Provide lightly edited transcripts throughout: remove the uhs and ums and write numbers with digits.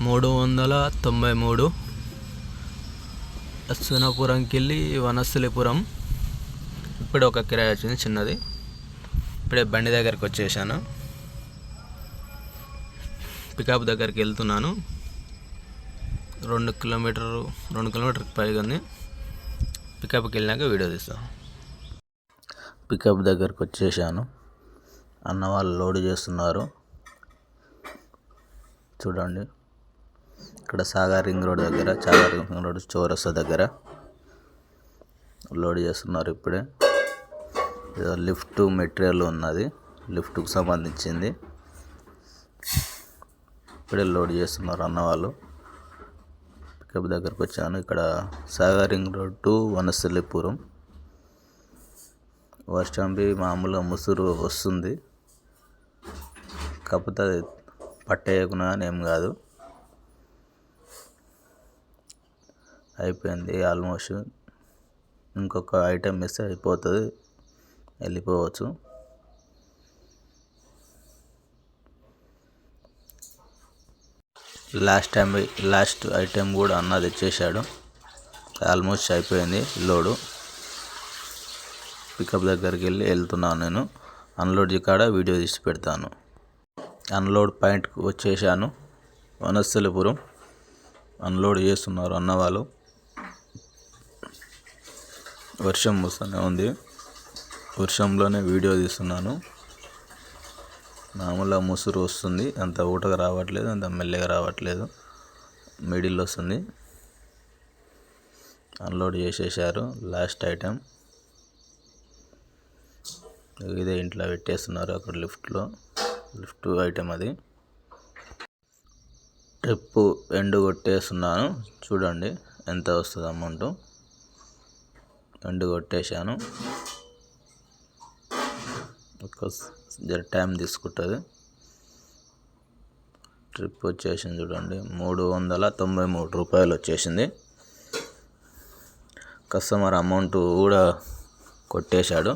393 అశ్వనాపురంకి వెళ్ళి వనస్థలిపురం. ఇప్పుడు ఒక కిరాయి వచ్చింది చిన్నది. ఇప్పుడే బండి దగ్గరికి వచ్చేసాను. పికప్ దగ్గరికి వెళ్తున్నాను. 2 కిలోమీటర్కి పైగా ఉంది. పికప్కి వెళ్ళినాక వీడియో తీస్తాను. పికప్ దగ్గరికి వచ్చేసాను. అన్న వాళ్ళు లోడ్ చేస్తున్నారు చూడండి. ఇక్కడ సాగర్ రింగ్ రోడ్ దగ్గర, సాగర్ రింగ్ రోడ్ చౌరస్తా దగ్గర లోడ్ చేస్తున్నారు. ఇప్పుడే ఏదో లిఫ్ట్ మెటీరియల్ ఉన్నది, లిఫ్ట్కు సంబంధించింది. ఇప్పుడే లోడ్ చేస్తున్నారు అన్న వాళ్ళు. పికప్ దగ్గరకు వచ్చాను. ఇక్కడ Sagar ring road to Vanasthalipuram. వర్షం మామూలుగా ముసురు వస్తుంది, కాకపోతే అది పట్టేయకుండా ఏం కాదు. అయిపోయింది ఆల్మోస్ట్. ఇంకొక ఐటెం మిస్ అయిపోతుంది, వెళ్ళిపోవచ్చు. లాస్ట్ ఐటెం కూడా అన్న తెచ్చేసాడు. ఆల్మోస్ట్ అయిపోయింది లోడు. పికప్ దగ్గరికి వెళ్తున్నాను నేను. అన్లోడ్ కాడ వీడియో తీసి పెడతాను. అన్లోడ్ పాయింట్కి వచ్చేసాను. వనస్థలిపురం అన్లోడ్ చేస్తున్నారు అన్న వాళ్ళు. వర్షం వస్తూనే ఉంది, వర్షంలోనే వీడియో తీస్తున్నాను. మామూలుగా ముసురు వస్తుంది, అంత ఊటగా రావట్లేదు, అంత మెల్లగా రావట్లేదు, మిడిల్ వస్తుంది. అన్లోడ్ చేసేసారు. లాస్ట్ ఐటెం ఇదే, ఇంట్లో పెట్టేస్తున్నారు అక్కడ లిఫ్ట్ ఐటెం అది. ట్రిప్ ఎండు కొట్టేస్తున్నాను చూడండి ఎంత వస్తుంది అమౌంట్. ఎండు కొట్టేశాను. ఒక జర టైం తీసుకుంటుంది. ట్రిప్ వచ్చేసింది చూడండి, 393 రూపాయలు వచ్చేసింది. కస్టమర్ అమౌంట్ కూడా కొట్టేశాడు.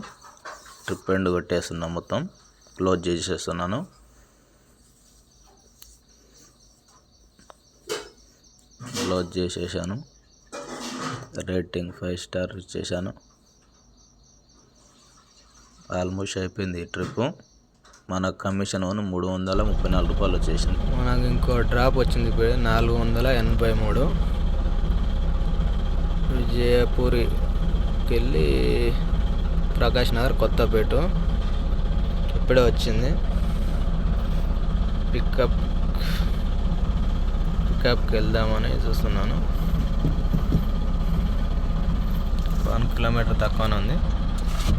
ట్రిప్ ఎండ్ కొట్టేస్తున్నా, మొత్తం క్లోజ్ చేసేస్తున్నాను. క్లోజ్ చేసేసాను. రేటింగ్ 5 స్టార్ ఇచ్చేసాను. ఆల్మోస్ట్ అయిపోయింది ఈ ట్రిప్. మనకు కమిషన్ 334 రూపాయలు వచ్చేసింది. మనకు ఇంకో డ్రాప్ వచ్చింది ఇప్పుడు 483. విజయపూర్కి వెళ్ళి ప్రకాష్ నగర్ కొత్తపేట ఇప్పుడే వచ్చింది. పికప్కి వెళ్దామని చూస్తున్నాను. 1 కిలోమీటర్ తక్కువనే ఉంది.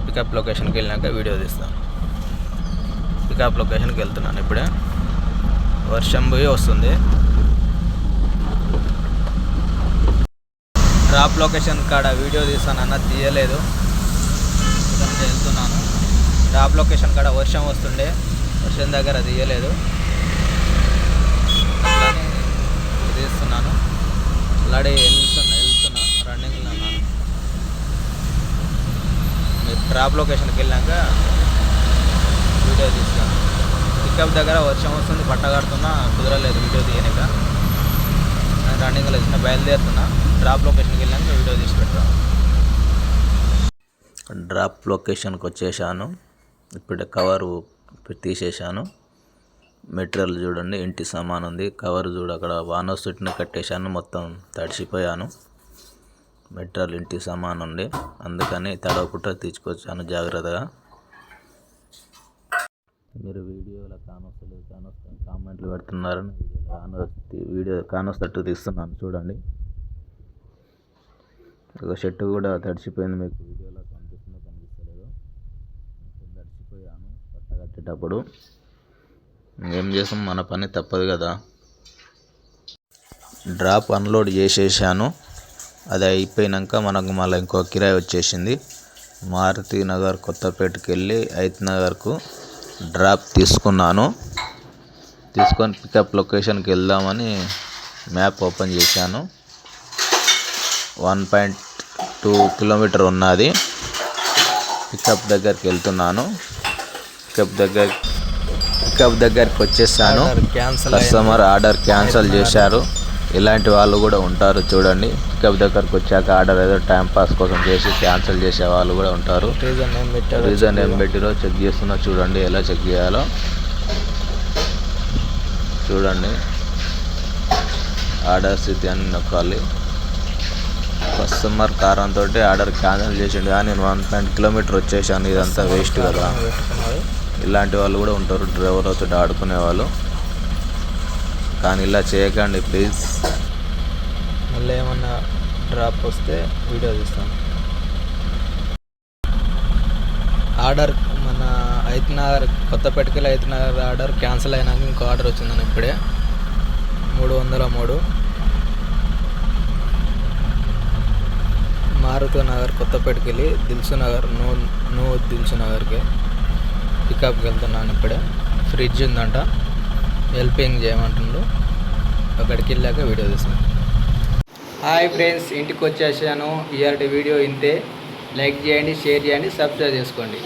పికప్ లొకేషన్కి వెళ్ళినాక వీడియో తీస్తాను. పికప్ లొకేషన్కి వెళ్తున్నాను ఇప్పుడే. వర్షం పోయి వస్తుంది. డ్రాప్ లొకేషన్ కాడ వీడియో తీస్తానన్నా తీయలేదు, వెళ్తున్నాను. డ్రాప్ లొకేషన్ కాడ వర్షం వస్తుండే, వర్షం దగ్గర తీయలేదు, అట్లానే తీస్తున్నాను. అలాగే వెళ్తున్నా రన్నింగ్లో ఉన్నాను. మీరు డ్రాప్ లొకేషన్కి వెళ్ళాక వీడియో తీస్తాను. పికప్ దగ్గర వర్షం వస్తుంది, పట్టగడుతున్నా, కుదరలేదు వీడియో తీయనిక. నేను రన్నింగ్లో వచ్చిన బయలుదేరుతున్నా. డ్రాప్ లొకేషన్కి వెళ్ళాక వీడియో తీసి పెడతాను. డ్రాప్ లొకేషన్కి వచ్చేసాను. ఇప్పుడే కవరు తీసేసాను. మెటీరియల్ చూడండి, ఇంటి సామాన్ ఉంది. కవర్ చూడు, అక్కడ వాన చుట్టిన కట్టేశాను, మొత్తం తడిసిపోయాను. మెటీరియల్ ఇంటి సామాన్ ఉంది, అందుకని తడవకుండా తీసుకొచ్చాను జాగ్రత్తగా. మీరు వీడియోలో కానొస్తలేదు కామెంట్లు పెడుతున్నారని వీడియో కానొస్తట్టు తీస్తున్నాను చూడండి. ఒక షర్టు కూడా తడిసిపోయింది, మీకు వీడియోలో కనిపిస్తలేదు. తడిసిపోయాను పట్టగట్టేటప్పుడు. ఏం చేసాం, మన పని తప్పదు కదా. డ్రాప్ అన్లోడ్ చేసేసాను. అది అయిపోయినాక మనకు మళ్ళీ ఇంకో కిరాయి వచ్చేసింది. మారుతి నగర్ కొత్తపేటకి వెళ్ళి ఐత్ నగర్కు డ్రాప్ తీసుకున్నాను. తీసుకొని పికప్ లొకేషన్కి వెళ్దామని మ్యాప్ ఓపెన్ చేశాను. 1.2 కిలోమీటర్ ఉన్నది. పికప్ దగ్గరికి వెళ్తున్నాను. పికప్ పికప్ దగ్గరికి వచ్చేసాను. క్యాన్సల్ కస్టమర్ ఆర్డర్ క్యాన్సిల్ చేశారు. ఇలాంటి వాళ్ళు కూడా ఉంటారు చూడండి. పికప్ దగ్గరకు వచ్చాక ఆర్డర్ ఏదో టైం పాస్ కోసం చేసి క్యాన్సిల్ చేసే వాళ్ళు కూడా ఉంటారు. రీజన్ ఏం పెట్టిరో చెక్ చేస్తున్నా చూడండి, ఎలా చెక్ చేయాలో చూడండి. ఆర్డర్ స్థితి అని నొక్కాలి. కస్టమర్ కారణంతో ఆర్డర్ క్యాన్సిల్ చేసిండు కానీ నేను 1.5 కిలోమీటర్ వచ్చేసాను. ఇదంతా వేస్ట్ కదా. ఇలాంటి వాళ్ళు కూడా ఉంటారు, డ్రైవర్తో ఆడుకునే వాళ్ళు. కానీ ఇలా చేయకండి ప్లీజ్. మళ్ళీ ఏమన్నా డ్రాప్ వస్తే వీడియో తీస్తాను. ఆర్డర్ మన ఐతనగర్ కొత్తపేటకెళ్ళి ఐతనగర్ ఆర్డర్ క్యాన్సిల్ అయినాక ఇంకో ఆర్డర్ వచ్చిందని ఇప్పుడే 303 మారుతి నగర్ కొత్తపేటకెళ్ళి దిల్సునగర్ నూ దిల్సునగర్కి పికప్కి వెళ్తున్నాను. ఇప్పుడే ఫ్రిడ్జ్ ఉందంట, హెల్పింగ్ చేయమంటుండు. అక్కడికి వెళ్ళాక వీడియో తీస్తాను. హాయ్ ఫ్రెండ్స్, ఇంటికి వచ్చేసాను. ఇవాళ వీడియో ఇంతే. లైక్ చేయండి, షేర్ చేయండి, సబ్స్క్రైబ్ చేసుకోండి.